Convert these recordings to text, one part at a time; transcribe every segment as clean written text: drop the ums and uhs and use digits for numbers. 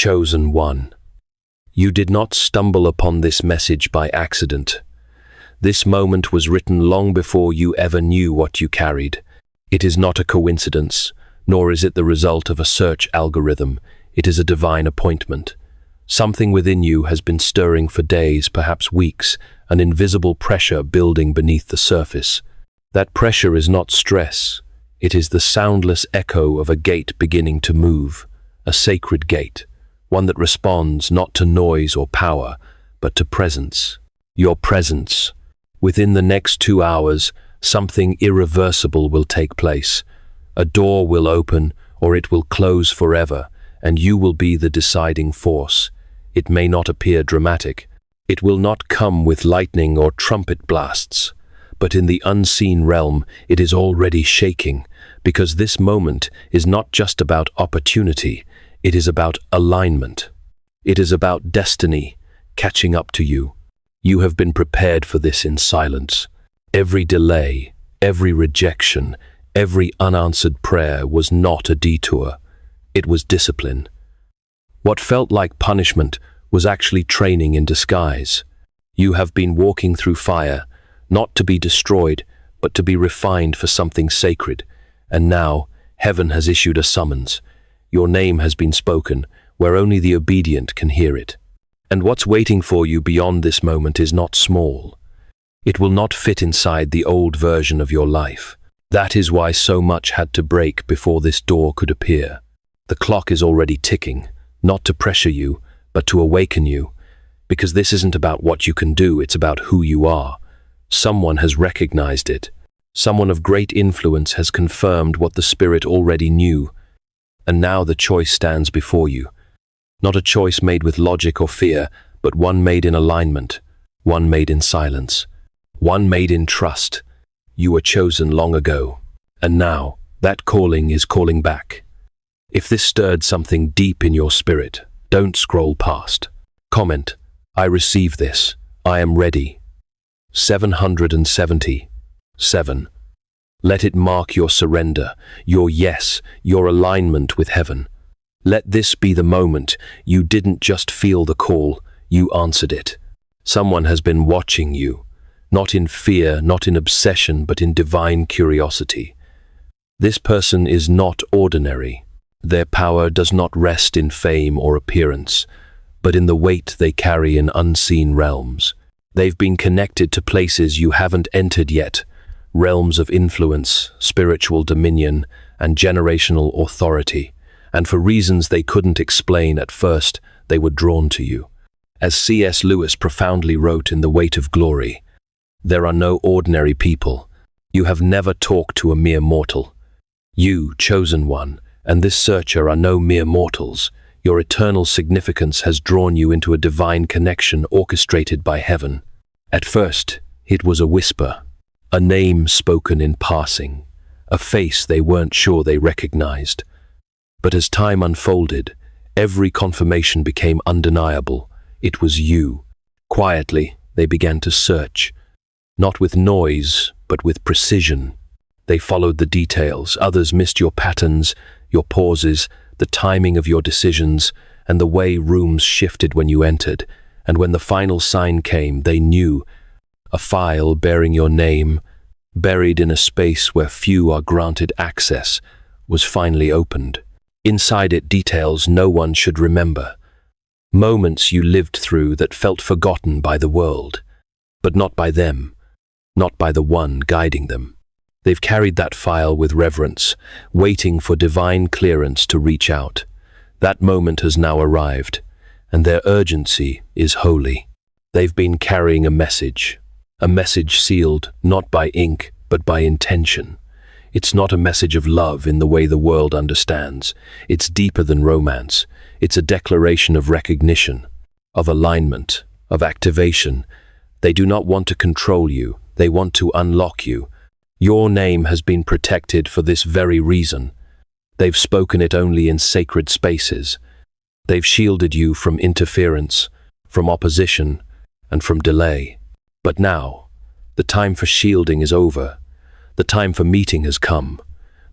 Chosen one. You did not stumble upon this message by accident. This moment was written long before you ever knew what you carried. It is not a coincidence, nor is it the result of a search algorithm. It is a divine appointment. Something within you has been stirring for days, perhaps weeks, an invisible pressure building beneath the surface. That pressure is not stress. It is the soundless echo of a gate beginning to move, a sacred gate, one that responds not to noise or power, but to presence. Your presence. Within the next 2 hours, something irreversible will take place. A door will open, or it will close forever, and you will be the deciding force. It may not appear dramatic. It will not come with lightning or trumpet blasts. But in the unseen realm, it is already shaking, because this moment is not just about opportunity, it is about alignment. It is about destiny catching up to you. You have been prepared for this in silence. Every delay, every rejection, every unanswered prayer was not a detour. It was discipline. What felt like punishment was actually training in disguise. You have been walking through fire, not to be destroyed, but to be refined for something sacred. And now, heaven has issued a summons. Your name has been spoken, where only the obedient can hear it. And what's waiting for you beyond this moment is not small. It will not fit inside the old version of your life. That is why so much had to break before this door could appear. The clock is already ticking, not to pressure you, but to awaken you. Because this isn't about what you can do, it's about who you are. Someone has recognized it. Someone of great influence has confirmed what the Spirit already knew. And now the choice stands before you. Not a choice made with logic or fear, but one made in alignment, one made in silence, one made in trust. You were chosen long ago, and now that calling is calling back. If this stirred something deep in your spirit, don't scroll past. Comment, I receive this, I am ready. 777. Let it mark your surrender, your yes, your alignment with heaven. Let this be the moment you didn't just feel the call, you answered it. Someone has been watching you, not in fear, not in obsession, but in divine curiosity. This person is not ordinary. Their power does not rest in fame or appearance, but in the weight they carry in unseen realms. They've been connected to places you haven't entered yet, realms of influence, spiritual dominion, and generational authority. And for reasons they couldn't explain at first, they were drawn to you. As C.S. Lewis profoundly wrote in The Weight of Glory, there are no ordinary people. You have never talked to a mere mortal. You, chosen one, and this searcher are no mere mortals. Your eternal significance has drawn you into a divine connection orchestrated by heaven. At first, it was a whisper, a name spoken in passing, a face they weren't sure they recognized. But as time unfolded, every confirmation became undeniable. It was you. Quietly, they began to search, not with noise, but with precision. They followed the details. Others missed your patterns, your pauses, the timing of your decisions, and the way rooms shifted when you entered. And when the final sign came, they knew. A file bearing your name, buried in a space where few are granted access, was finally opened. Inside it, details no one should remember. Moments you lived through that felt forgotten by the world, but not by them, not by the one guiding them. They've carried that file with reverence, waiting for divine clearance to reach out. That moment has now arrived, and their urgency is holy. They've been carrying a message sealed not by ink, but by intention. It's not a message of love in the way the world understands. It's deeper than romance. It's a declaration of recognition, of alignment, of activation. They do not want to control you. They want to unlock you. Your name has been protected for this very reason. They've spoken it only in sacred spaces. They've shielded you from interference, from opposition, and from delay. But now, the time for shielding is over. The time for meeting has come.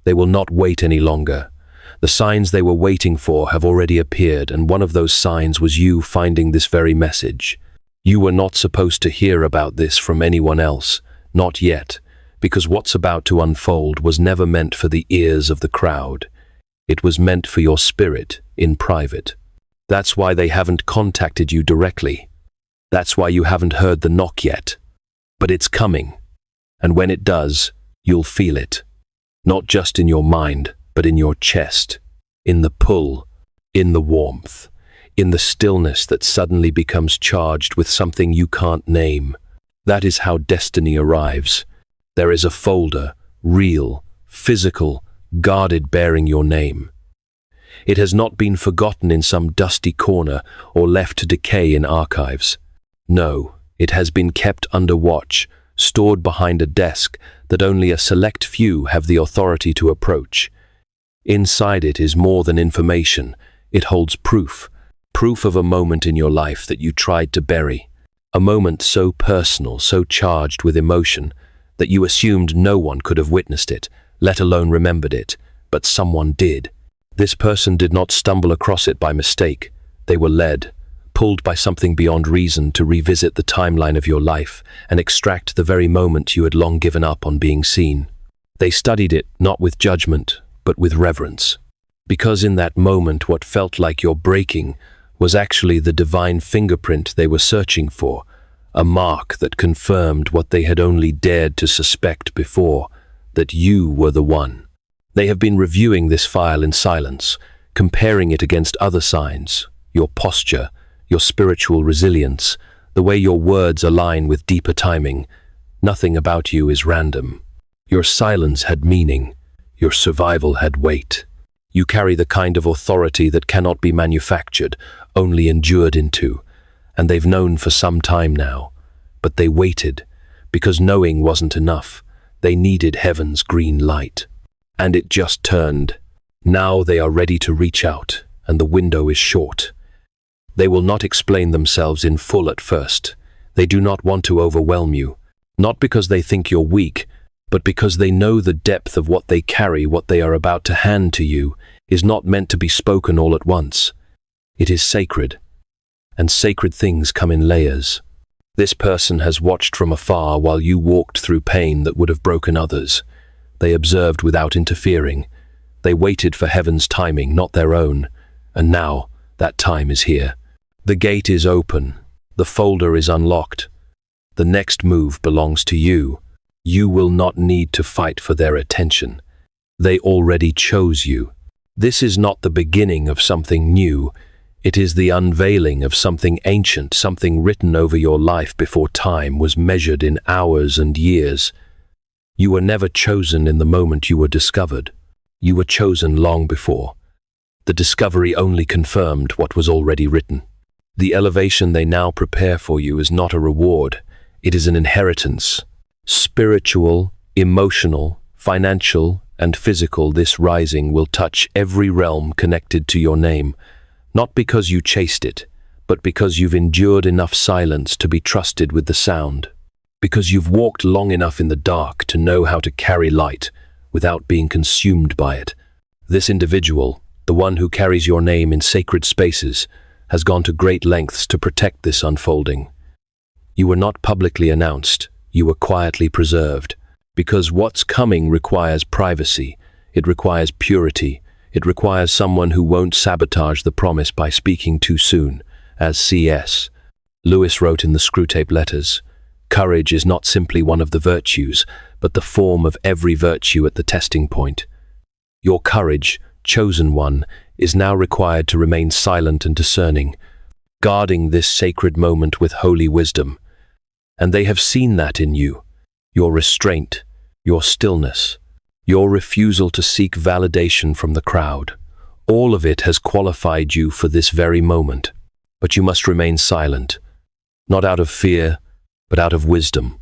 They will not wait any longer. The signs they were waiting for have already appeared, and one of those signs was you finding this very message. You were not supposed to hear about this from anyone else, not yet, because what's about to unfold was never meant for the ears of the crowd. It was meant for your spirit, in private. That's why they haven't contacted you directly. That's why you haven't heard the knock yet. But it's coming, and when it does, you'll feel it. Not just in your mind, but in your chest, in the pull, in the warmth, in the stillness that suddenly becomes charged with something you can't name. That is how destiny arrives. There is a folder, real, physical, guarded, bearing your name. It has not been forgotten in some dusty corner or left to decay in archives. No, it has been kept under watch, stored behind a desk that only a select few have the authority to approach. Inside it is more than information. It holds proof of a moment in your life that you tried to bury. A moment so personal, so charged with emotion, that you assumed no one could have witnessed it, let alone remembered it, but someone did. This person did not stumble across it by mistake. They were led, pulled by something beyond reason to revisit the timeline of your life and extract the very moment you had long given up on being seen. They studied it not with judgment, but with reverence. Because in that moment what felt like your breaking was actually the divine fingerprint they were searching for, a mark that confirmed what they had only dared to suspect before, that you were the one. They have been reviewing this file in silence, comparing it against other signs, your posture, your spiritual resilience, the way your words align with deeper timing. Nothing about you is random. Your silence had meaning. Your survival had weight. You carry the kind of authority that cannot be manufactured, only endured into. And they've known for some time now. But they waited, because knowing wasn't enough. They needed heaven's green light. And it just turned. Now they are ready to reach out, and the window is short. They will not explain themselves in full at first. They do not want to overwhelm you, not because they think you're weak, but because they know the depth of what they carry, what they are about to hand to you, is not meant to be spoken all at once. It is sacred, and sacred things come in layers. This person has watched from afar while you walked through pain that would have broken others. They observed without interfering. They waited for heaven's timing, not their own, and now that time is here. The gate is open. The folder is unlocked. The next move belongs to you. You will not need to fight for their attention. They already chose you. This is not the beginning of something new. It is the unveiling of something ancient, something written over your life before time was measured in hours and years. You were never chosen in the moment you were discovered. You were chosen long before. The discovery only confirmed what was already written. The elevation they now prepare for you is not a reward. It is an inheritance. Spiritual, emotional, financial, and physical, this rising will touch every realm connected to your name, not because you chased it, but because you've endured enough silence to be trusted with the sound, because you've walked long enough in the dark to know how to carry light without being consumed by it. This individual, the one who carries your name in sacred spaces, has gone to great lengths to protect this unfolding. You were not publicly announced, you were quietly preserved, because what's coming requires privacy, it requires purity, it requires someone who won't sabotage the promise by speaking too soon. As C.S. Lewis wrote in the Screwtape Letters, courage is not simply one of the virtues, but the form of every virtue at the testing point. Your courage, chosen one, is now required to remain silent and discerning, guarding this sacred moment with holy wisdom. And they have seen that in you, your restraint, your stillness, your refusal to seek validation from the crowd. All of it has qualified you for this very moment. But you must remain silent, not out of fear, but out of wisdom.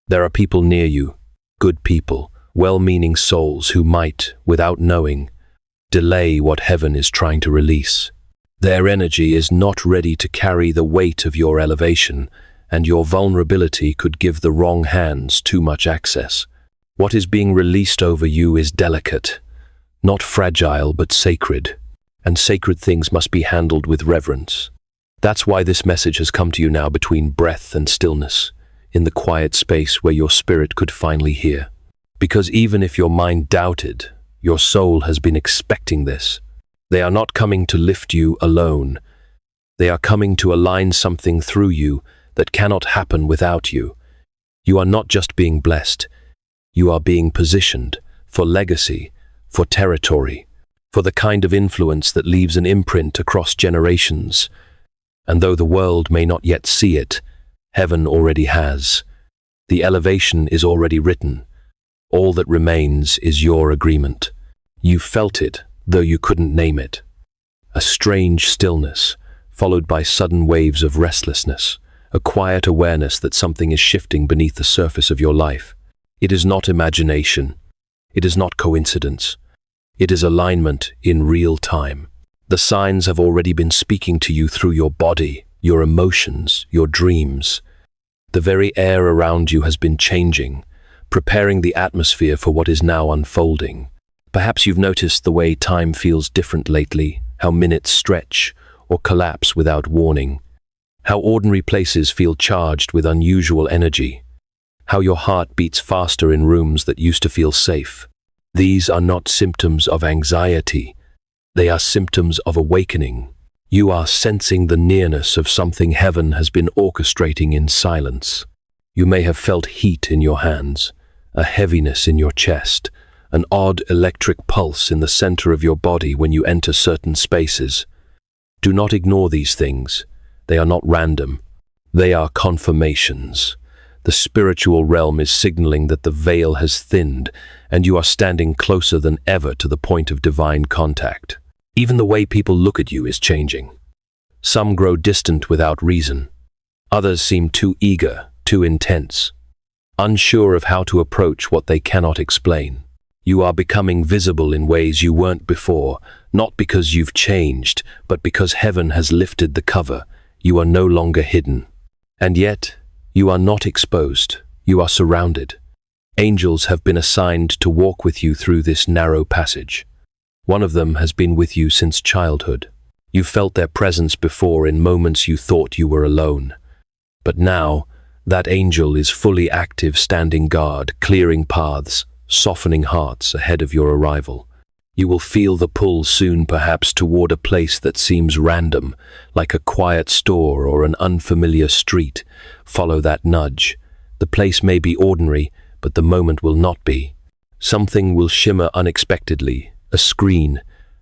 There are people near you, good people, well-meaning souls who might, without knowing, delay what heaven is trying to release. Their energy is not ready to carry the weight of your elevation, and your vulnerability could give the wrong hands too much access. What is being released over you is delicate, not fragile but sacred, and sacred things must be handled with reverence. That's why this message has come to you now between breath and stillness, in the quiet space where your spirit could finally hear. Because even if your mind doubted, your soul has been expecting this. They are not coming to lift you alone. They are coming to align something through you that cannot happen without you. You are not just being blessed, you are being positioned for legacy, for territory, for the kind of influence that leaves an imprint across generations. And though the world may not yet see it, heaven already has. The elevation is already written. All that remains is your agreement. You felt it, though you couldn't name it. A strange stillness, followed by sudden waves of restlessness, a quiet awareness that something is shifting beneath the surface of your life. It is not imagination. It is not coincidence. It is alignment in real time. The signs have already been speaking to you through your body, your emotions, your dreams. The very air around you has been changing, preparing the atmosphere for what is now unfolding. Perhaps you've noticed the way time feels different lately, how minutes stretch or collapse without warning, how ordinary places feel charged with unusual energy, how your heart beats faster in rooms that used to feel safe. These are not symptoms of anxiety. They are symptoms of awakening. You are sensing the nearness of something heaven has been orchestrating in silence. You may have felt heat in your hands, a heaviness in your chest, an odd electric pulse in the center of your body when you enter certain spaces. Do not ignore these things. They are not random. They are confirmations. The spiritual realm is signaling that the veil has thinned, and you are standing closer than ever to the point of divine contact. Even the way people look at you is changing. Some grow distant without reason. Others seem too eager, too intense, unsure of how to approach what they cannot explain. You are becoming visible in ways you weren't before, not because you've changed, but because heaven has lifted the cover. You are no longer hidden. And yet, you are not exposed. You are surrounded. Angels have been assigned to walk with you through this narrow passage. One of them has been with you since childhood. You felt their presence before in moments you thought you were alone. But now, that angel is fully active, standing guard, clearing paths, softening hearts ahead of your arrival. You will feel the pull soon, perhaps toward a place that seems random, like a quiet store or an unfamiliar street. Follow that nudge. The place may be ordinary, but the moment will not be. Something will shimmer unexpectedly, a screen,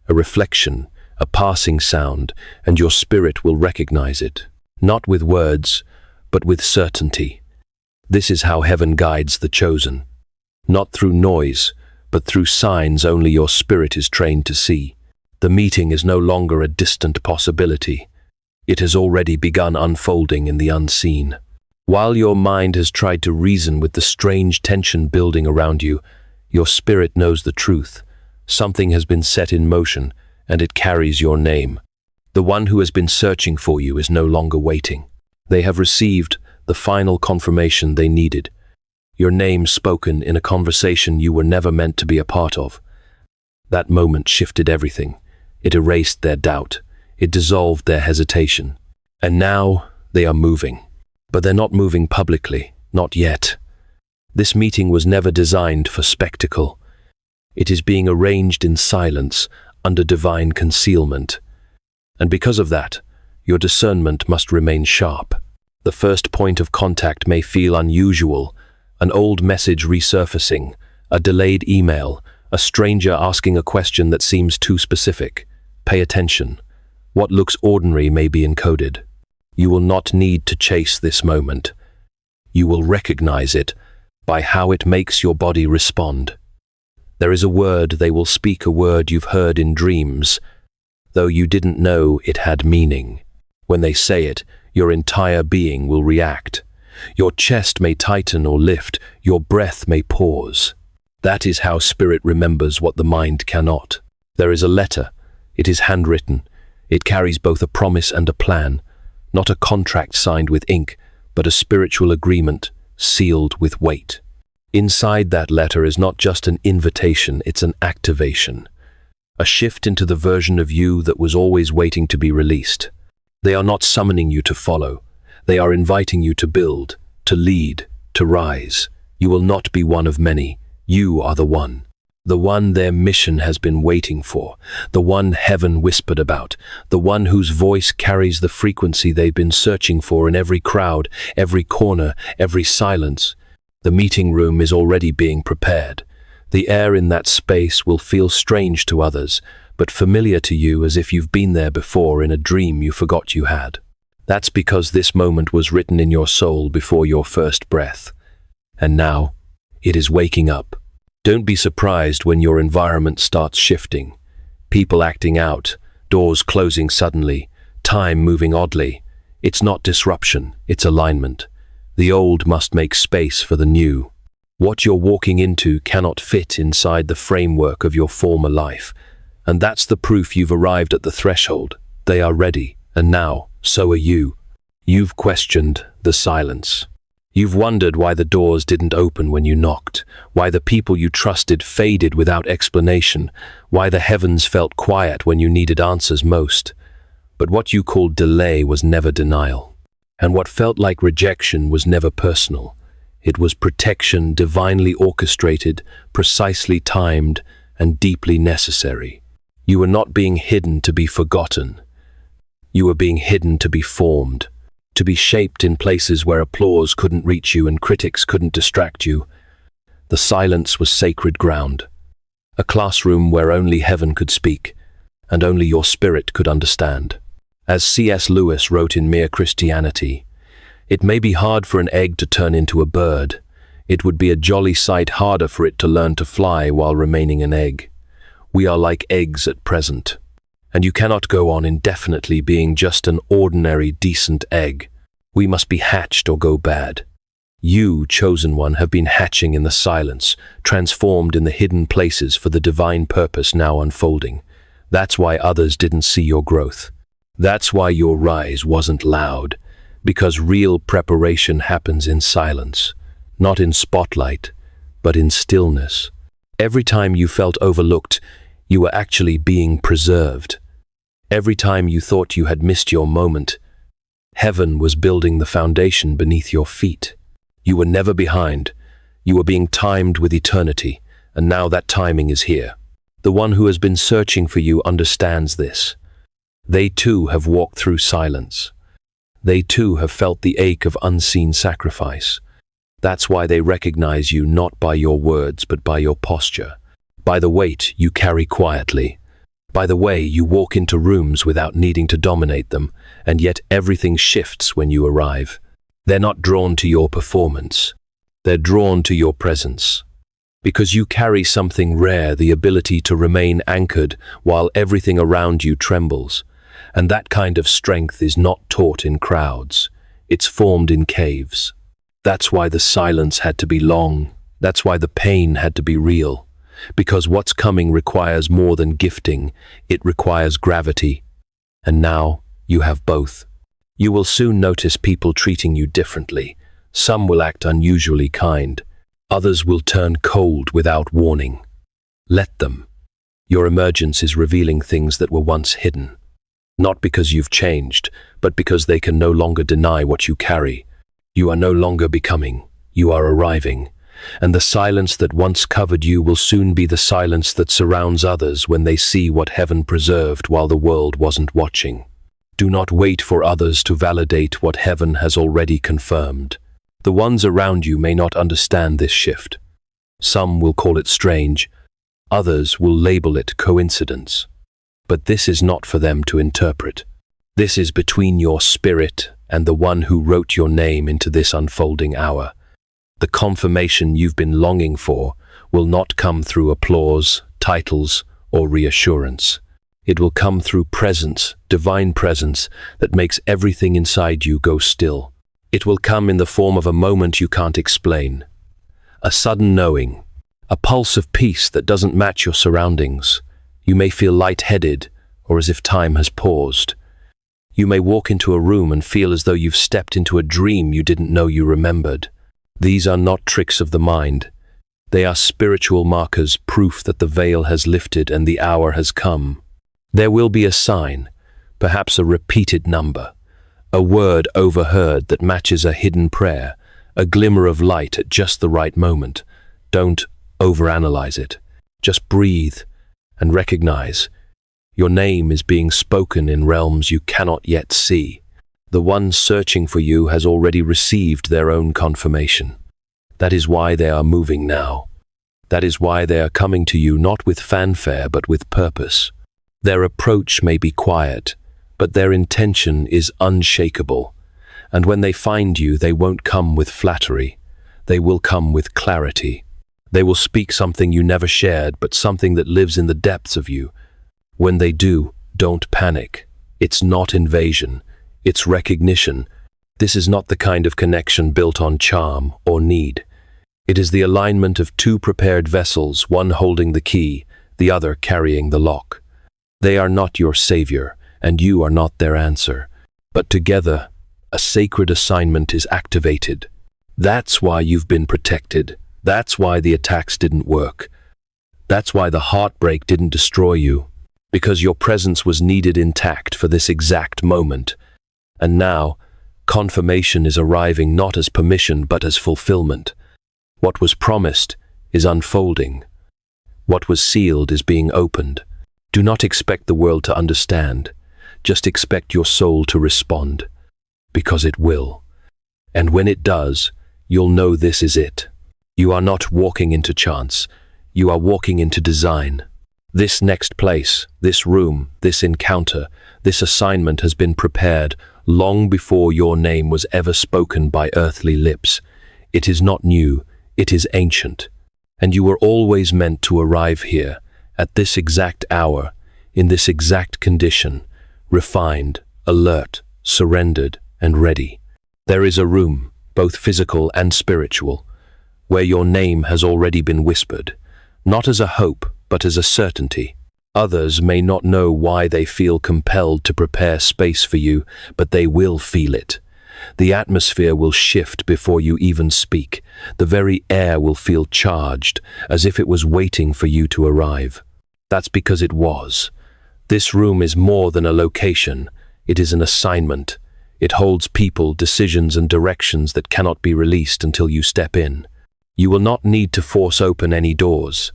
a reflection, a passing sound, and your spirit will recognize it, not with words, but with certainty. This is how heaven guides the chosen. Not through noise, but through signs only your spirit is trained to see. The meeting is no longer a distant possibility. It has already begun unfolding in the unseen. While your mind has tried to reason with the strange tension building around you, your spirit knows the truth. Something has been set in motion, and it carries your name. The one who has been searching for you is no longer waiting. They have received the final confirmation they needed. Your name spoken in a conversation you were never meant to be a part of. That moment shifted everything. It erased their doubt. It dissolved their hesitation. And now they are moving. But they're not moving publicly, not yet. This meeting was never designed for spectacle. It is being arranged in silence, under divine concealment. And because of that, your discernment must remain sharp. The first point of contact may feel unusual, an old message resurfacing, a delayed email, a stranger asking a question that seems too specific. Pay attention. What looks ordinary may be encoded. You will not need to chase this moment. You will recognize it by how it makes your body respond. There is a word they will speak, a word you've heard in dreams, though you didn't know it had meaning. When they say it, your entire being will react. Your chest may tighten or lift, your breath may pause. That is how spirit remembers what the mind cannot. There is a letter. It is handwritten. It carries both a promise and a plan, not a contract signed with ink, but a spiritual agreement sealed with weight. Inside that letter is not just an invitation, it's an activation. a shift into the version of you that was always waiting to be released. They are not summoning you to follow. They are inviting you to build, to lead, to rise. You will not be one of many. You are the one their mission has been waiting for, the one heaven whispered about, the one whose voice carries the frequency they've been searching for in every crowd, every corner, every silence. The meeting room is already being prepared. The air in that space will feel strange to others, but familiar to you, as if you've been there before in a dream you forgot you had. That's because this moment was written in your soul before your first breath. And now, it is waking up. Don't be surprised when your environment starts shifting. People acting out, doors closing suddenly, time moving oddly. It's not disruption, it's alignment. The old must make space for the new. What you're walking into cannot fit inside the framework of your former life. And that's the proof you've arrived at the threshold. They are ready, and now, so are you. You've questioned the silence. You've wondered why the doors didn't open when you knocked, why the people you trusted faded without explanation, why the heavens felt quiet when you needed answers most. But what you called delay was never denial. And what felt like rejection was never personal. It was protection divinely orchestrated, precisely timed, and deeply necessary. You were not being hidden to be forgotten. You were being hidden to be formed, to be shaped in places where applause couldn't reach you and critics couldn't distract you. The silence was sacred ground, a classroom where only heaven could speak, and only your spirit could understand. As C.S. Lewis wrote in Mere Christianity, "It may be hard for an egg to turn into a bird. It would be a jolly sight harder for it to learn to fly while remaining an egg. We are like eggs at present. And you cannot go on indefinitely being just an ordinary, decent egg. We must be hatched or go bad. You, chosen one, have been hatching in the silence, transformed in the hidden places for the divine purpose now unfolding. That's why others didn't see your growth. That's why your rise wasn't loud, because real preparation happens in silence, not in spotlight, but in stillness. Every time you felt overlooked, you were actually being preserved. Every time you thought you had missed your moment, heaven was building the foundation beneath your feet. You were never behind. You were being timed with eternity, and now that timing is here. The one who has been searching for you understands this. They too have walked through silence. They too have felt the ache of unseen sacrifice. That's why they recognize you not by your words but by your posture, by the weight you carry quietly, by the way you walk into rooms without needing to dominate them, and yet everything shifts when you arrive. They're not drawn to your performance. They're drawn to your presence. Because you carry something rare, the ability to remain anchored while everything around you trembles. And that kind of strength is not taught in crowds. It's formed in caves. That's why the silence had to be long. That's why the pain had to be real. Because what's coming requires more than gifting. It requires gravity. And now you have both. You will soon notice people treating you differently. Some will act unusually kind. Others will turn cold without warning. Let them. Your emergence is revealing things that were once hidden. Not because you've changed, but because they can no longer deny what you carry. You are no longer becoming. You are arriving. And the silence that once covered you will soon be the silence that surrounds others when they see what heaven preserved while the world wasn't watching. Do not wait for others to validate what heaven has already confirmed. The ones around you may not understand this shift. Some will call it strange. Others will label it coincidence. But this is not for them to interpret. This is between your spirit and the one who wrote your name into this unfolding hour. The confirmation you've been longing for will not come through applause, titles, or reassurance. It will come through presence, divine presence, that makes everything inside you go still. It will come in the form of a moment you can't explain. A sudden knowing, a pulse of peace that doesn't match your surroundings. You may feel lightheaded, or as if time has paused. You may walk into a room and feel as though you've stepped into a dream you didn't know you remembered. These are not tricks of the mind. They are spiritual markers, proof that the veil has lifted and the hour has come. There will be a sign, perhaps a repeated number, a word overheard that matches a hidden prayer, a glimmer of light at just the right moment. Don't overanalyze it. Just breathe and recognize your name is being spoken in realms you cannot yet see. The one searching for you has already received their own confirmation. That is why they are moving now. That is why they are coming to you not with fanfare but with purpose. Their approach may be quiet, but their intention is unshakable. And when they find you, they won't come with flattery. They will come with clarity. They will speak something you never shared, but something that lives in the depths of you. When they do, don't panic. It's not invasion. It's recognition. This is not the kind of connection built on charm or need. It is the alignment of two prepared vessels, one holding the key, the other carrying the lock. They are not your savior, and you are not their answer. But together, a sacred assignment is activated. That's why you've been protected. That's why the attacks didn't work. That's why the heartbreak didn't destroy you. Because your presence was needed intact for this exact moment. And now, confirmation is arriving not as permission but as fulfillment. What was promised is unfolding. What was sealed is being opened. Do not expect the world to understand. Just expect your soul to respond. Because it will. And when it does, you'll know this is it. You are not walking into chance. You are walking into design. This next place, this room, this encounter, this assignment has been prepared long before your name was ever spoken by earthly lips. It is not new, it is ancient. And you were always meant to arrive here, at this exact hour, in this exact condition, refined, alert, surrendered, and ready. There is a room, both physical and spiritual, where your name has already been whispered, not as a hope, but as a certainty. Others may not know why they feel compelled to prepare space for you, but they will feel it. The atmosphere will shift before you even speak. The very air will feel charged, as if it was waiting for you to arrive. That's because it was. This room is more than a location. It is an assignment. It holds people, decisions, and directions that cannot be released until you step in. You will not need to force open any doors.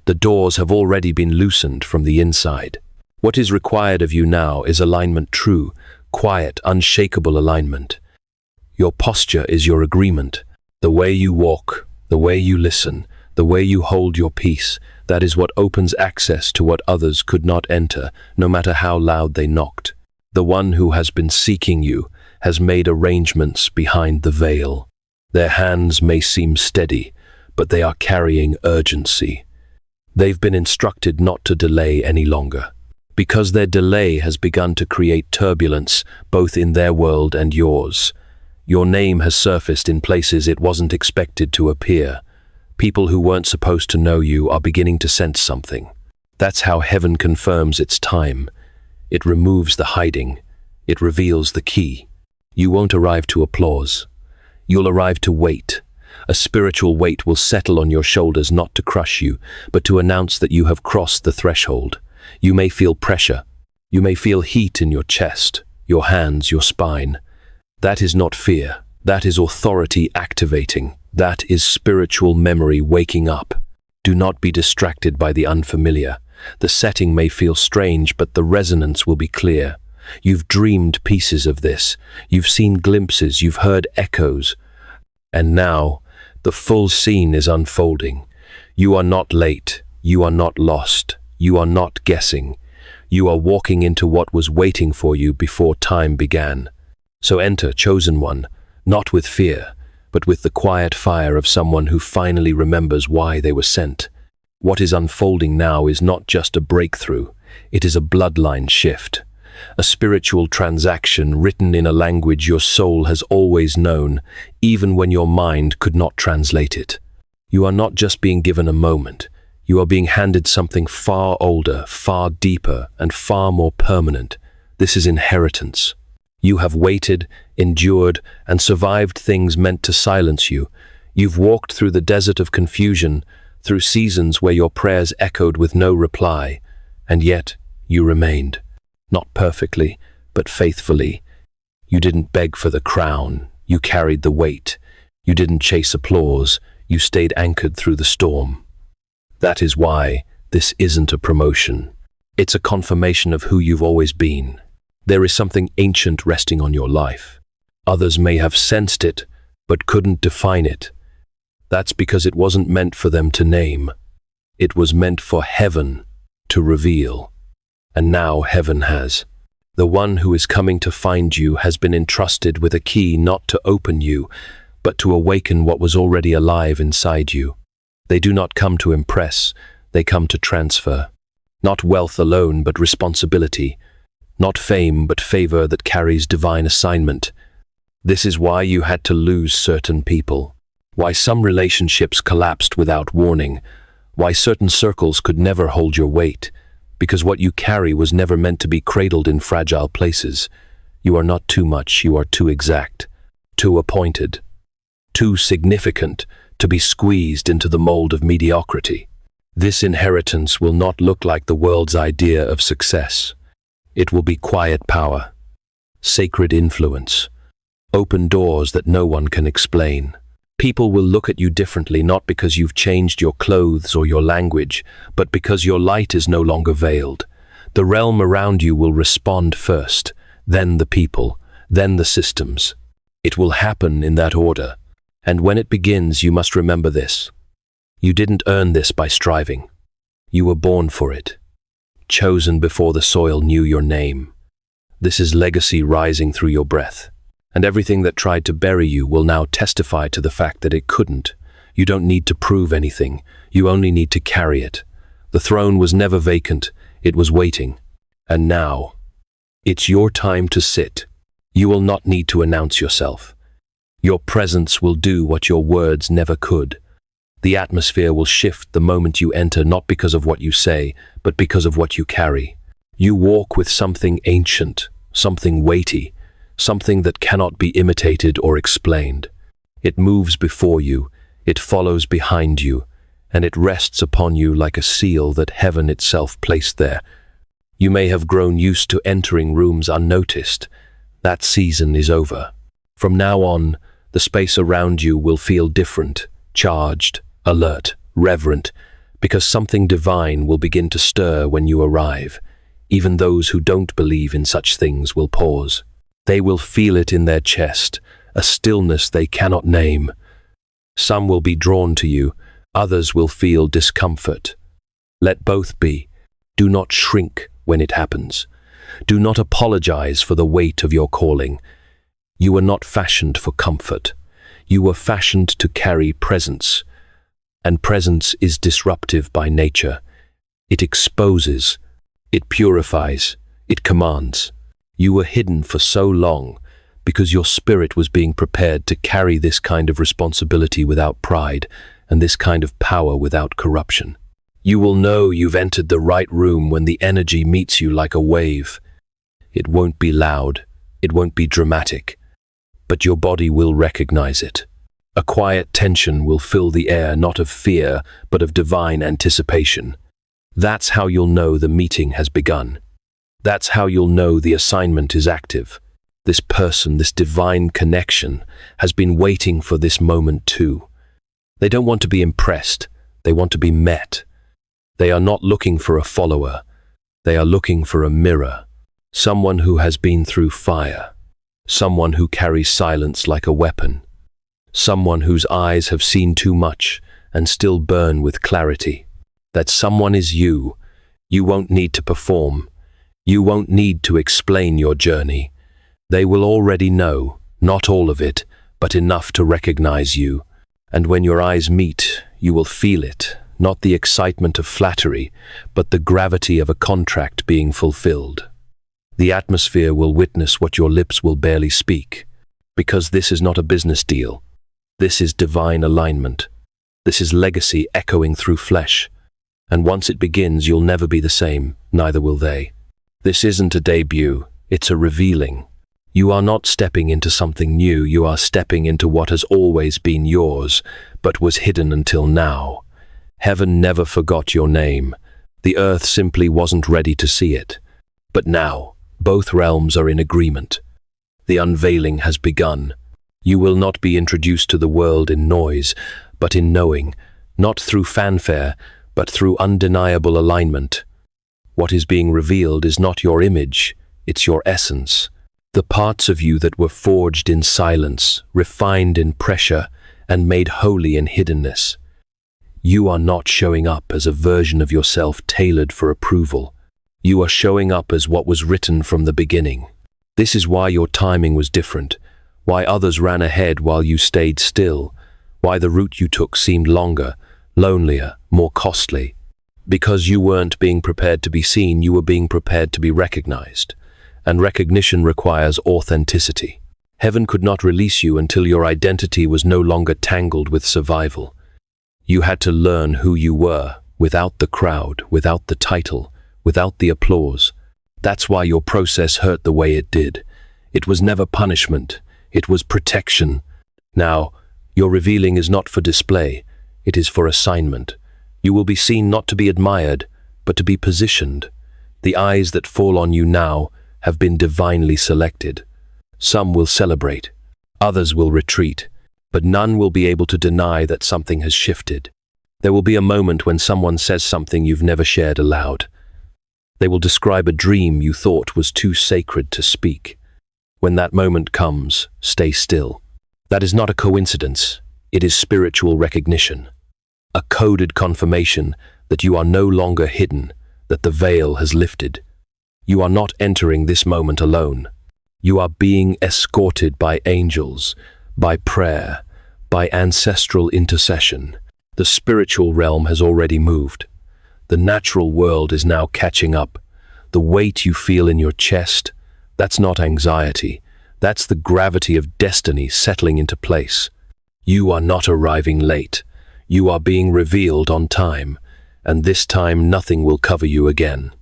The doors have already been loosened from the inside. What is required of you now is alignment, true, quiet, unshakable alignment. Your posture is your agreement. The way you walk, the way you listen, the way you hold your peace, that is what opens access to what others could not enter, no matter how loud they knocked. The one who has been seeking you has made arrangements behind the veil. Their hands may seem steady, but they are carrying urgency. They've been instructed not to delay any longer, because their delay has begun to create turbulence both in their world and yours. Your name has surfaced in places it wasn't expected to appear. People who weren't supposed to know you are beginning to sense something. That's how heaven confirms its time. It removes the hiding. It reveals the key. You won't arrive to applause. You'll arrive to wait. A spiritual weight will settle on your shoulders not to crush you, but to announce that you have crossed the threshold. You may feel pressure. You may feel heat in your chest, your hands, your spine. That is not fear. That is authority activating. That is spiritual memory waking up. Do not be distracted by the unfamiliar. The setting may feel strange, but the resonance will be clear. You've dreamed pieces of this. You've seen glimpses. You've heard echoes. And now, the full scene is unfolding. You are not late. You are not lost. You are not guessing. You are walking into what was waiting for you before time began. So enter, chosen one, not with fear, but with the quiet fire of someone who finally remembers why they were sent. What is unfolding now is not just a breakthrough. It is a bloodline shift. A spiritual transaction written in a language your soul has always known, even when your mind could not translate it. You are not just being given a moment. You are being handed something far older, far deeper, and far more permanent. This is inheritance. You have waited, endured, and survived things meant to silence you. You've walked through the desert of confusion, through seasons where your prayers echoed with no reply, and yet you remained. Not perfectly, but faithfully. You didn't beg for the crown, you carried the weight. You didn't chase applause, you stayed anchored through the storm. That is why this isn't a promotion. It's a confirmation of who you've always been. There is something ancient resting on your life. Others may have sensed it, but couldn't define it. That's because it wasn't meant for them to name. It was meant for heaven to reveal. And now heaven has. The one who is coming to find you has been entrusted with a key not to open you, but to awaken what was already alive inside you. They do not come to impress, they come to transfer. Not wealth alone, but responsibility. Not fame, but favor that carries divine assignment. This is why you had to lose certain people. Why some relationships collapsed without warning. Why certain circles could never hold your weight. Because what you carry was never meant to be cradled in fragile places. You are not too much, you are too exact, too appointed, too significant to be squeezed into the mold of mediocrity. This inheritance will not look like the world's idea of success. It will be quiet power, sacred influence, open doors that no one can explain. People will look at you differently not because you've changed your clothes or your language, but because your light is no longer veiled. The realm around you will respond first, then the people, then the systems. It will happen in that order. And when it begins, you must remember this. You didn't earn this by striving. You were born for it, chosen before the soil knew your name. This is legacy rising through your breath. And everything that tried to bury you will now testify to the fact that it couldn't. You don't need to prove anything. You only need to carry it. The throne was never vacant. It was waiting. And now, it's your time to sit. You will not need to announce yourself. Your presence will do what your words never could. The atmosphere will shift the moment you enter, not because of what you say, but because of what you carry. You walk with something ancient, something weighty, something that cannot be imitated or explained. It moves before you, it follows behind you, and it rests upon you like a seal that heaven itself placed there. You may have grown used to entering rooms unnoticed. That season is over. From now on, the space around you will feel different, charged, alert, reverent, because something divine will begin to stir when you arrive. Even those who don't believe in such things will pause. They will feel it in their chest, a stillness they cannot name. Some will be drawn to you, others will feel discomfort. Let both be. Do not shrink when it happens. Do not apologize for the weight of your calling. You were not fashioned for comfort. You were fashioned to carry presence. And presence is disruptive by nature. It exposes, it purifies, it commands. You were hidden for so long because your spirit was being prepared to carry this kind of responsibility without pride and this kind of power without corruption. You will know you've entered the right room when the energy meets you like a wave. It won't be loud, it won't be dramatic, but your body will recognize it. A quiet tension will fill the air, not of fear, but of divine anticipation. That's how you'll know the meeting has begun. That's how you'll know the assignment is active. This person, this divine connection, has been waiting for this moment too. They don't want to be impressed, they want to be met. They are not looking for a follower, they are looking for a mirror. Someone who has been through fire. Someone who carries silence like a weapon. Someone whose eyes have seen too much and still burn with clarity. That someone is you. You won't need to perform. You won't need to explain your journey. They will already know, not all of it, but enough to recognize you. And when your eyes meet, you will feel it, not the excitement of flattery, but the gravity of a contract being fulfilled. The atmosphere will witness what your lips will barely speak, because this is not a business deal. This is divine alignment. This is legacy echoing through flesh. And once it begins, you'll never be the same, neither will they. This isn't a debut, it's a revealing. You are not stepping into something new, you are stepping into what has always been yours, but was hidden until now. Heaven never forgot your name. The earth simply wasn't ready to see it. But now, both realms are in agreement. The unveiling has begun. You will not be introduced to the world in noise, but in knowing, not through fanfare, but through undeniable alignment. What is being revealed is not your image, it's your essence. The parts of you that were forged in silence, refined in pressure, and made holy in hiddenness. You are not showing up as a version of yourself tailored for approval. You are showing up as what was written from the beginning. This is why your timing was different, why others ran ahead while you stayed still, why the route you took seemed longer, lonelier, more costly. Because you weren't being prepared to be seen, you were being prepared to be recognized. And recognition requires authenticity. Heaven could not release you until your identity was no longer tangled with survival. You had to learn who you were, without the crowd, without the title, without the applause. That's why your process hurt the way it did. It was never punishment, it was protection. Now, your revealing is not for display, it is for assignment. You will be seen not to be admired, but to be positioned. The eyes that fall on you now have been divinely selected. Some will celebrate, others will retreat, but none will be able to deny that something has shifted. There will be a moment when someone says something you've never shared aloud. They will describe a dream you thought was too sacred to speak. When that moment comes, stay still. That is not a coincidence, it is spiritual recognition. A coded confirmation that you are no longer hidden, that the veil has lifted. You are not entering this moment alone. You are being escorted by angels, by prayer, by ancestral intercession. The spiritual realm has already moved. The natural world is now catching up. The weight you feel in your chest, that's not anxiety. That's the gravity of destiny settling into place. You are not arriving late. You are being revealed on time, and this time nothing will cover you again.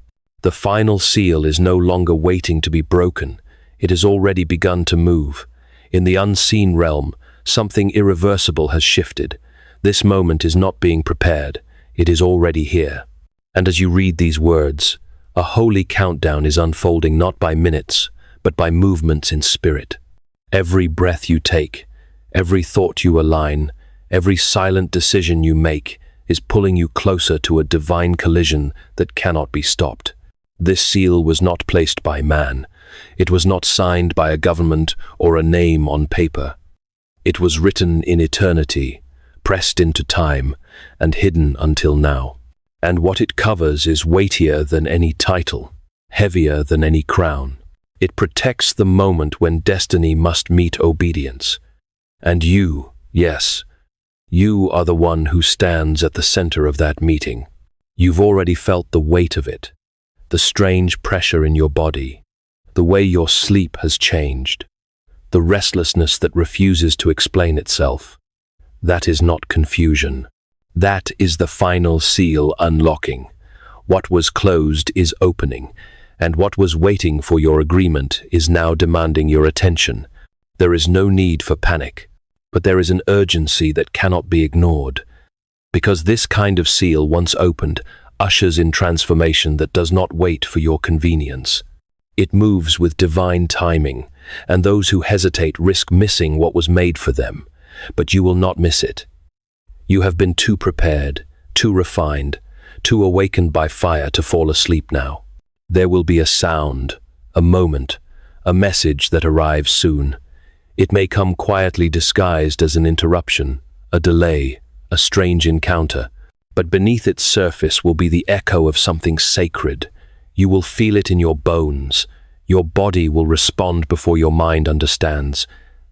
The final seal is no longer waiting to be broken. It has already begun to move. In the unseen realm, something irreversible has shifted. This moment is not being prepared. It is already here. And as you read these words, a holy countdown is unfolding not by minutes, but by movements in spirit. Every breath you take, every thought you align, every silent decision you make is pulling you closer to a divine collision that cannot be stopped. This seal was not placed by man. It was not signed by a government or a name on paper. It was written in eternity, pressed into time, and hidden until now. And what it covers is weightier than any title, heavier than any crown. It protects the moment when destiny must meet obedience. And you, yes, you are the one who stands at the center of that meeting. You've already felt the weight of it, the strange pressure in your body, the way your sleep has changed, the restlessness that refuses to explain itself. That is not confusion. That is the final seal unlocking. What was closed is opening, and what was waiting for your agreement is now demanding your attention. There is no need for panic, but there is an urgency that cannot be ignored. Because this kind of seal, once opened, ushers in transformation that does not wait for your convenience. It moves with divine timing, and those who hesitate risk missing what was made for them. But you will not miss it. You have been too prepared, too refined, too awakened by fire to fall asleep now. There will be a sound, a moment, a message that arrives soon. It may come quietly disguised as an interruption, a delay, a strange encounter, but beneath its surface will be the echo of something sacred. You will feel it in your bones. Your body will respond before your mind understands.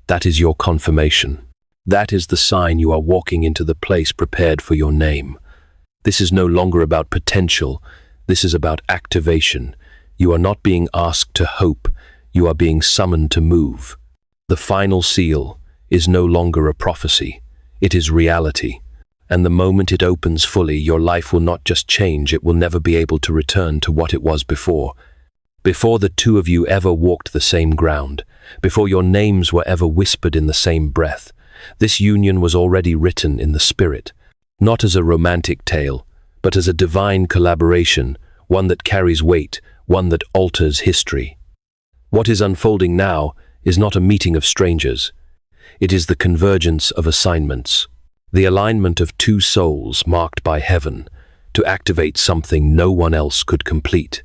That is your confirmation. That is the sign you are walking into the place prepared for your name. This is no longer about potential. This is about activation. You are not being asked to hope. You are being summoned to move. The final seal is no longer a prophecy. It is reality. And the moment it opens fully, your life will not just change, it will never be able to return to what it was before. Before the two of you ever walked the same ground, before your names were ever whispered in the same breath, this union was already written in the spirit. not as a romantic tale, but as a divine collaboration, one that carries weight, one that alters history. What is unfolding now is not a meeting of strangers. It is the convergence of assignments, the alignment of two souls marked by heaven to activate something no one else could complete.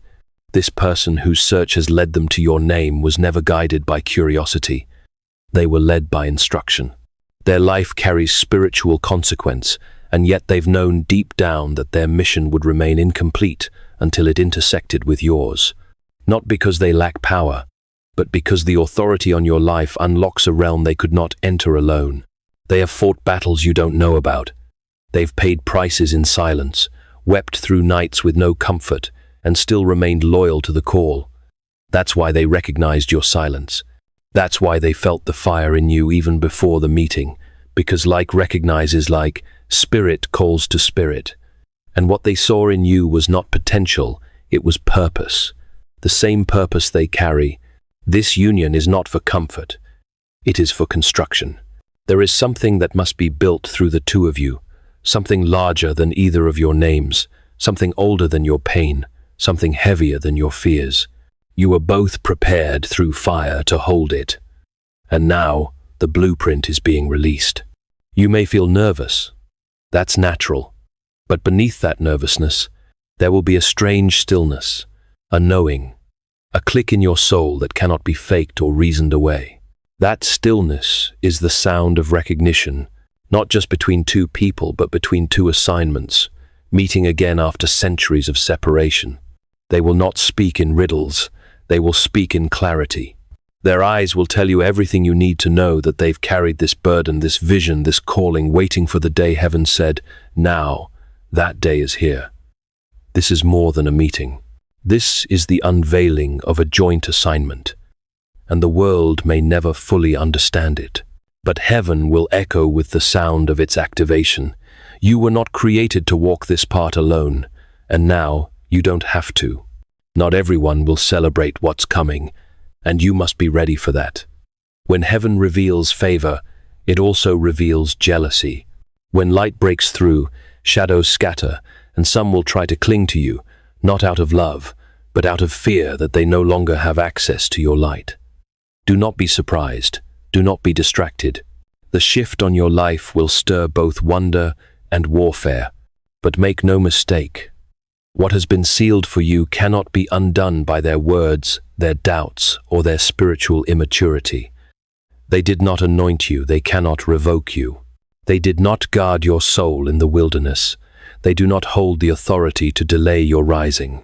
This person whose search has led them to your name was never guided by curiosity. They were led by instruction. Their life carries spiritual consequence, and yet they've known deep down that their mission would remain incomplete until it intersected with yours. Not because they lack power, but because the authority on your life unlocks a realm they could not enter alone. They have fought battles you don't know about. They've paid prices in silence, wept through nights with no comfort, and still remained loyal to the call. That's why they recognized your silence. That's why they felt the fire in you even before the meeting, because like recognizes like, spirit calls to spirit. And what they saw in you was not potential, it was purpose. The same purpose they carry. This union is not for comfort. It is for construction. There is something that must be built through the two of you, something larger than either of your names, something older than your pain, something heavier than your fears. You were both prepared through fire to hold it. And now, the blueprint is being released. You may feel nervous. That's natural. But beneath that nervousness, there will be a strange stillness, a knowing, a click in your soul that cannot be faked or reasoned away. That stillness is the sound of recognition, not just between two people, but between two assignments, meeting again after centuries of separation. They will not speak in riddles, they will speak in clarity. Their eyes will tell you everything you need to know, that they've carried this burden, this vision, this calling, waiting for the day heaven said, now, that day is here. This is more than a meeting. This is the unveiling of a joint assignment, and the world may never fully understand it. But heaven will echo with the sound of its activation. You were not created to walk this path alone, and now you don't have to. Not everyone will celebrate what's coming, and you must be ready for that. When heaven reveals favor, it also reveals jealousy. When light breaks through, shadows scatter, and some will try to cling to you, not out of love, but out of fear that they no longer have access to your light. Do not be surprised. Do not be distracted. The shift on your life will stir both wonder and warfare. But make no mistake, what has been sealed for you cannot be undone by their words, their doubts, or their spiritual immaturity. They did not anoint you, they cannot revoke you. They did not guard your soul in the wilderness. They do not hold the authority to delay your rising.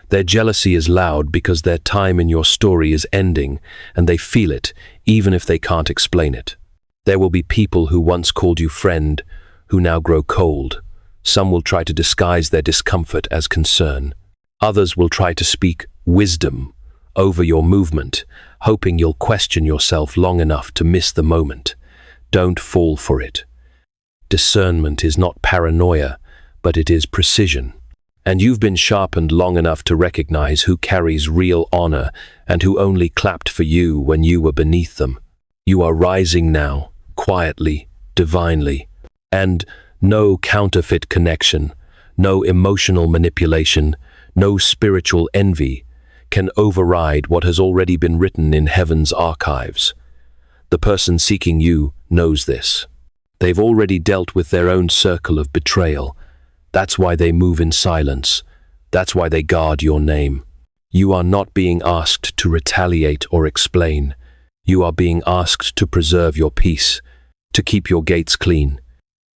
Their jealousy is loud because their time in your story is ending, and they feel it, even if they can't explain it. There will be people who once called you friend, who now grow cold. Some will try to disguise their discomfort as concern. Others will try to speak wisdom over your movement, hoping you'll question yourself long enough to miss the moment. Don't fall for it. Discernment is not paranoia, but it is precision. And you've been sharpened long enough to recognize who carries real honor and who only clapped for you when you were beneath them. You are rising now, quietly, divinely, and no counterfeit connection, no emotional manipulation, no spiritual envy can override what has already been written in heaven's archives. The person seeking you knows this. They've already dealt with their own circle of betrayal. That's why they move in silence. That's why they guard your name. You are not being asked to retaliate or explain. You are being asked to preserve your peace, to keep your gates clean,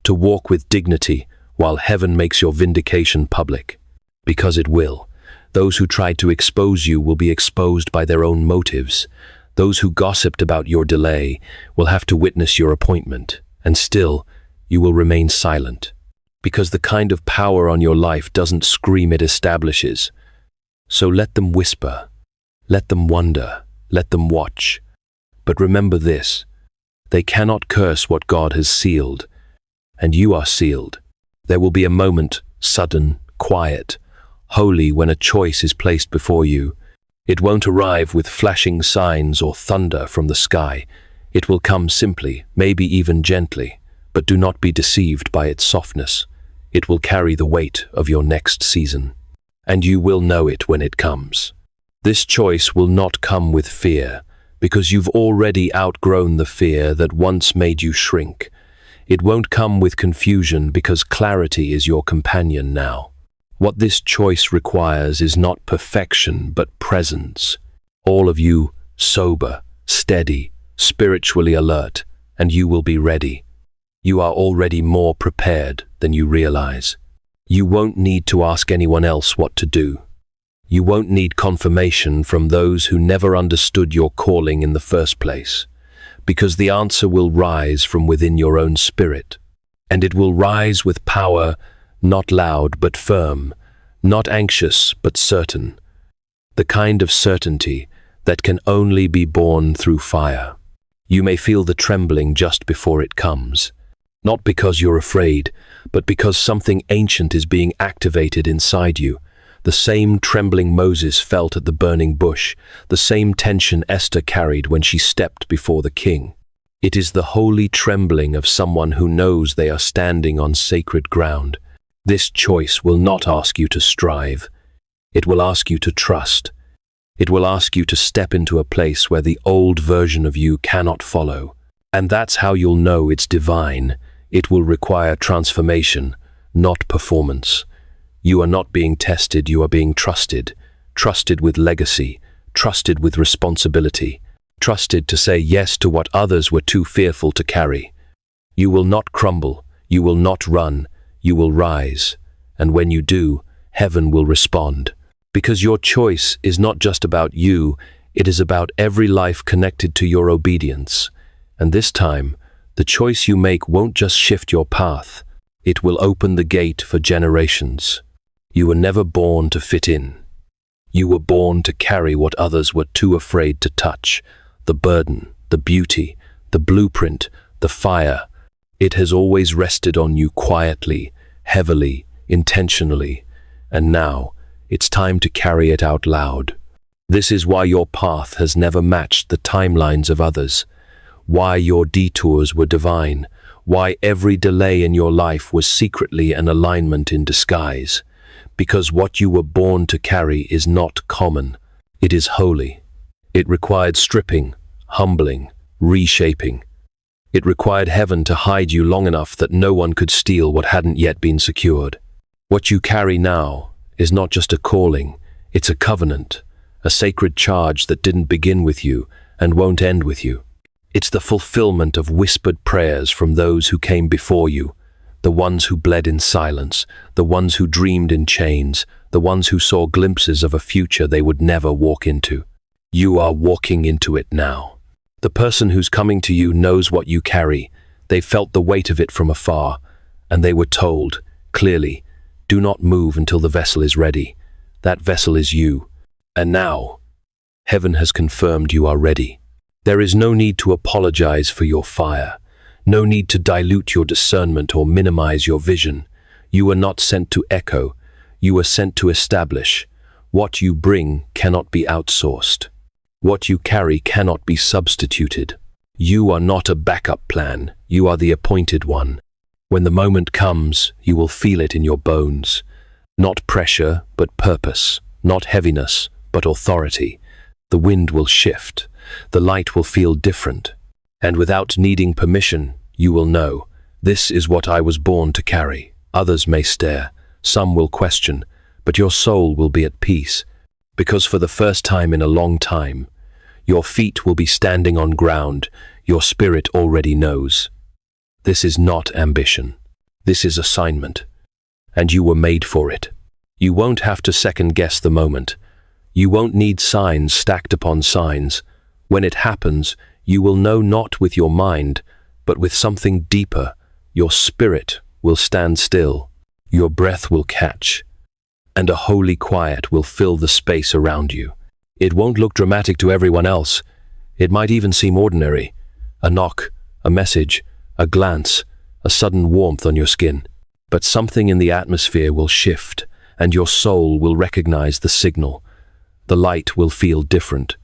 to walk with dignity while heaven makes your vindication public. Because it will. Those who tried to expose you will be exposed by their own motives. Those who gossiped about your delay will have to witness your appointment, and still, you will remain silent. Because the kind of power on your life doesn't scream, it establishes. So let them whisper, let them wonder, let them watch. But remember this, they cannot curse what God has sealed, and you are sealed. There will be a moment, sudden, quiet, holy, when a choice is placed before you. It won't arrive with flashing signs or thunder from the sky. It will come simply, maybe even gently, but do not be deceived by its softness. It will carry the weight of your next season, and you will know it when it comes. This choice will not come with fear, because you've already outgrown the fear that once made you shrink. It won't come with confusion, because clarity is your companion now. What this choice requires is not perfection, but presence. All of you sober, steady, spiritually alert, and you will be ready. You are already more prepared than you realize. You won't need to ask anyone else what to do. You won't need confirmation from those who never understood your calling in the first place, because the answer will rise from within your own spirit, and it will rise with power, not loud but firm, not anxious but certain, the kind of certainty that can only be born through fire. You may feel the trembling just before it comes, not because you're afraid, but because something ancient is being activated inside you. The same trembling Moses felt at the burning bush, the same tension Esther carried when she stepped before the king. It is the holy trembling of someone who knows they are standing on sacred ground. This choice will not ask you to strive. It will ask you to trust. It will ask you to step into a place where the old version of you cannot follow. And that's how you'll know it's divine. It will require transformation, not performance. You are not being tested, you are being trusted. Trusted with legacy, trusted with responsibility, trusted to say yes to what others were too fearful to carry. You will not crumble, you will not run, you will rise. And when you do, heaven will respond. Because your choice is not just about you, it is about every life connected to your obedience. And this time, the choice you make won't just shift your path, it will open the gate for generations. You were never born to fit in. You were born to carry what others were too afraid to touch. The burden, the beauty, the blueprint, the fire. It has always rested on you quietly, heavily, intentionally. And now, it's time to carry it out loud. This is why your path has never matched the timelines of others. Why your detours were divine, why every delay in your life was secretly an alignment in disguise. Because what you were born to carry is not common, it is holy. It required stripping, humbling, reshaping. It required heaven to hide you long enough that no one could steal what hadn't yet been secured. What you carry now is not just a calling, it's a covenant, a sacred charge that didn't begin with you and won't end with you. It's the fulfillment of whispered prayers from those who came before you, the ones who bled in silence, the ones who dreamed in chains, the ones who saw glimpses of a future they would never walk into. You are walking into it now. The person who's coming to you knows what you carry. They felt the weight of it from afar, and they were told, clearly, do not move until the vessel is ready. That vessel is you. And now, heaven has confirmed you are ready. There is no need to apologize for your fire. No need to dilute your discernment or minimize your vision. You were not sent to echo. You were sent to establish. What you bring cannot be outsourced. What you carry cannot be substituted. You are not a backup plan. You are the appointed one. When the moment comes, you will feel it in your bones. Not pressure, but purpose. Not heaviness, but authority. The wind will shift. The light will feel different. And without needing permission, you will know, this is what I was born to carry. Others may stare, some will question, but your soul will be at peace, because for the first time in a long time, your feet will be standing on ground your spirit already knows. This is not ambition. This is assignment. And you were made for it. You won't have to second-guess the moment. You won't need signs stacked upon signs. When it happens, you will know not with your mind, but with something deeper. Your spirit will stand still. Your breath will catch. And a holy quiet will fill the space around you. It won't look dramatic to everyone else. It might even seem ordinary. A knock, a message, a glance, a sudden warmth on your skin. But something in the atmosphere will shift, and your soul will recognize the signal. The light will feel different.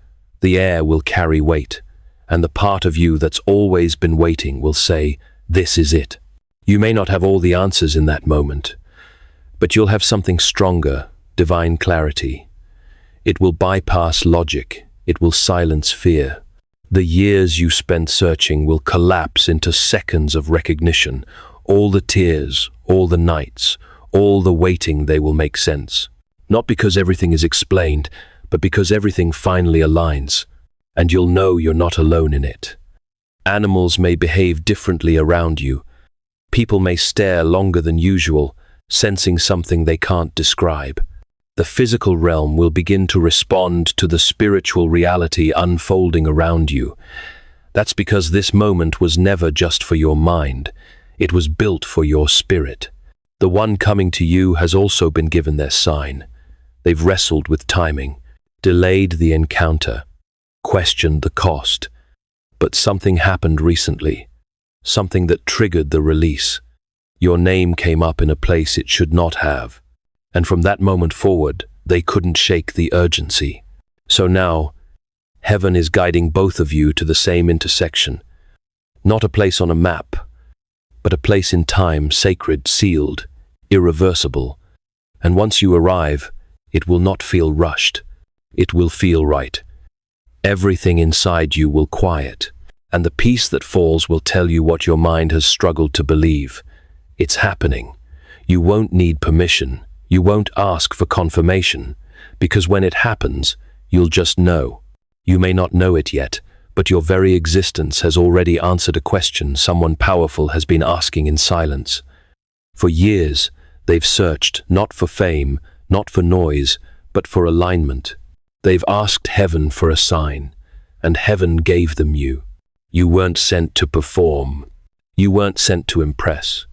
The air will carry weight. And the part of you that's always been waiting will say, this is it. You may not have all the answers in that moment, but you'll have something stronger, divine clarity. It will bypass logic. It will silence fear. The years you spent searching will collapse into seconds of recognition. All the tears, all the nights, all the waiting, they will make sense. Not because everything is explained, but because everything finally aligns, and you'll know you're not alone in it. Animals may behave differently around you. People may stare longer than usual, sensing something they can't describe. The physical realm will begin to respond to the spiritual reality unfolding around you. That's because this moment was never just for your mind. It was built for your spirit. The one coming to you has also been given their sign. They've wrestled with timing, delayed the encounter, questioned the cost. But something happened recently, something that triggered the release. Your name came up in a place it should not have. And from that moment forward, they couldn't shake the urgency. So now, heaven is guiding both of you to the same intersection. Not a place on a map, but a place in time, sacred, sealed, irreversible. And once you arrive, it will not feel rushed. It will feel right. Everything inside you will quiet, and the peace that falls will tell you what your mind has struggled to believe. It's happening. You won't need permission. You won't ask for confirmation, because when it happens, you'll just know. You may not know it yet, but your very existence has already answered a question someone powerful has been asking in silence. For years, they've searched not for fame, not for noise, but for alignment. They've asked heaven for a sign, and heaven gave them you. You weren't sent to perform. You weren't sent to impress.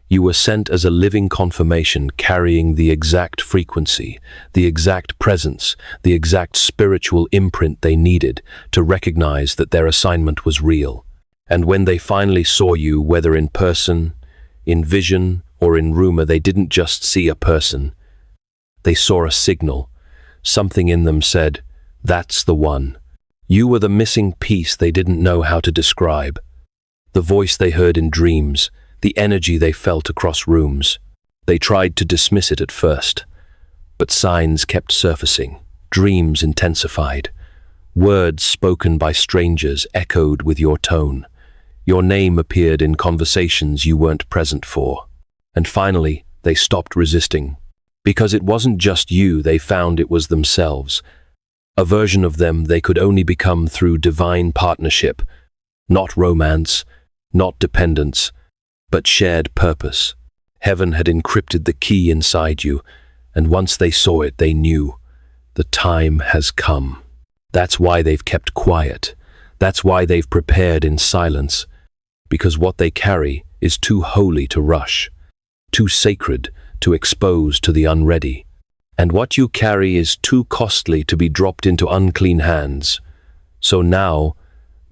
You were sent as a living confirmation, carrying the exact frequency, the exact presence, the exact spiritual imprint they needed to recognize that their assignment was real. And when they finally saw you, whether in person, in vision, or in rumor, they didn't just see a person. They saw a signal. Something in them said, "That's the one." You were the missing piece they didn't know how to describe. The voice they heard in dreams, the energy they felt across rooms. They tried to dismiss it at first, but signs kept surfacing, dreams intensified. Words spoken by strangers echoed with your tone. Your name appeared in conversations you weren't present for. And finally, they stopped resisting. Because it wasn't just you, they found it was themselves. A version of them they could only become through divine partnership, not romance, not dependence, but shared purpose. Heaven had encrypted the key inside you, and once they saw it, they knew the time has come. That's why they've kept quiet. That's why they've prepared in silence, because what they carry is too holy to rush, too sacred to expose to the unready. And what you carry is too costly to be dropped into unclean hands. So now,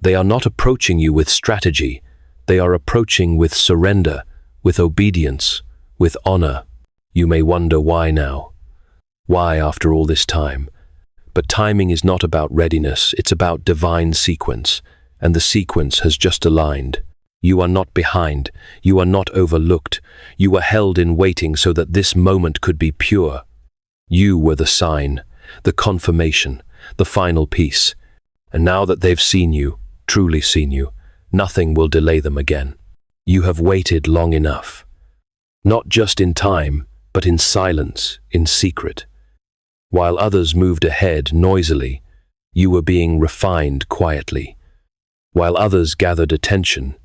they are not approaching you with strategy. They are approaching with surrender, with obedience, with honor. You may wonder why now. Why after all this time? But timing is not about readiness, it's about divine sequence, and the sequence has just aligned. You are not behind, you are not overlooked, you were held in waiting so that this moment could be pure. You were the sign, the confirmation, the final piece. And now that they've seen you, truly seen you, nothing will delay them again. You have waited long enough. Not just in time, but in silence, in secret. While others moved ahead noisily, you were being refined quietly. While others gathered attention,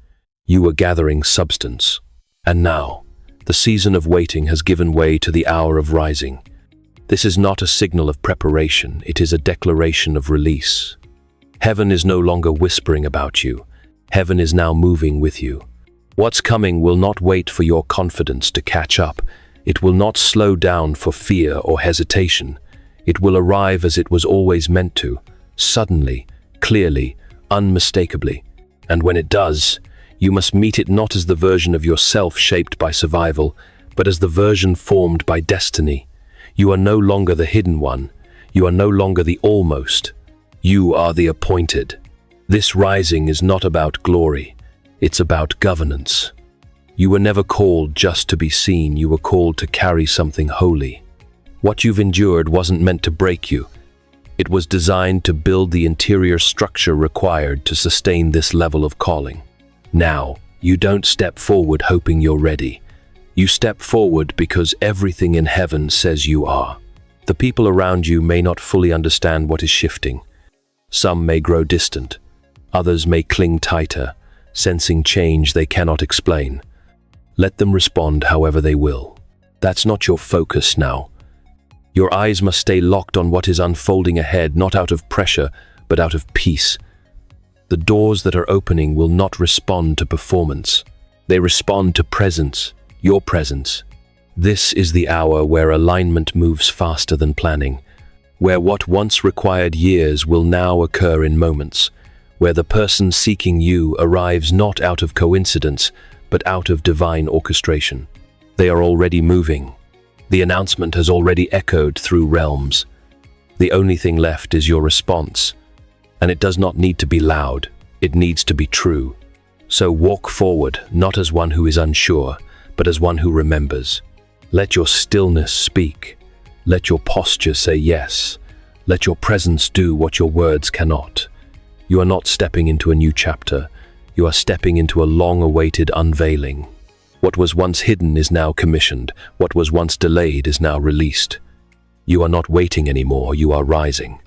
you were gathering substance. And now, the season of waiting has given way to the hour of rising. This is not a signal of preparation, it is a declaration of release. Heaven is no longer whispering about you. Heaven is now moving with you. What's coming will not wait for your confidence to catch up. It will not slow down for fear or hesitation. It will arrive as it was always meant to, suddenly, clearly, unmistakably. And when it does, you must meet it not as the version of yourself shaped by survival, but as the version formed by destiny. You are no longer the hidden one. You are no longer the almost. You are the appointed. This rising is not about glory. It's about governance. You were never called just to be seen, you were called to carry something holy. What you've endured wasn't meant to break you. It was designed to build the interior structure required to sustain this level of calling. Now, you don't step forward hoping you're ready. You step forward because everything in heaven says you are. The people around you may not fully understand what is shifting. Some may grow distant. Others may cling tighter, sensing change they cannot explain. Let them respond however they will. That's not your focus now. Your eyes must stay locked on what is unfolding ahead, not out of pressure, but out of peace. The doors that are opening will not respond to performance. They respond to presence, your presence. This is the hour where alignment moves faster than planning, where what once required years will now occur in moments, where the person seeking you arrives not out of coincidence, but out of divine orchestration. They are already moving. The announcement has already echoed through realms. The only thing left is your response, and it does not need to be loud, it needs to be true. So walk forward, not as one who is unsure, but as one who remembers. Let your stillness speak. Let your posture say yes. Let your presence do what your words cannot. You are not stepping into a new chapter. You are stepping into a long-awaited unveiling. What was once hidden is now commissioned. What was once delayed is now released. You are not waiting anymore, you are rising.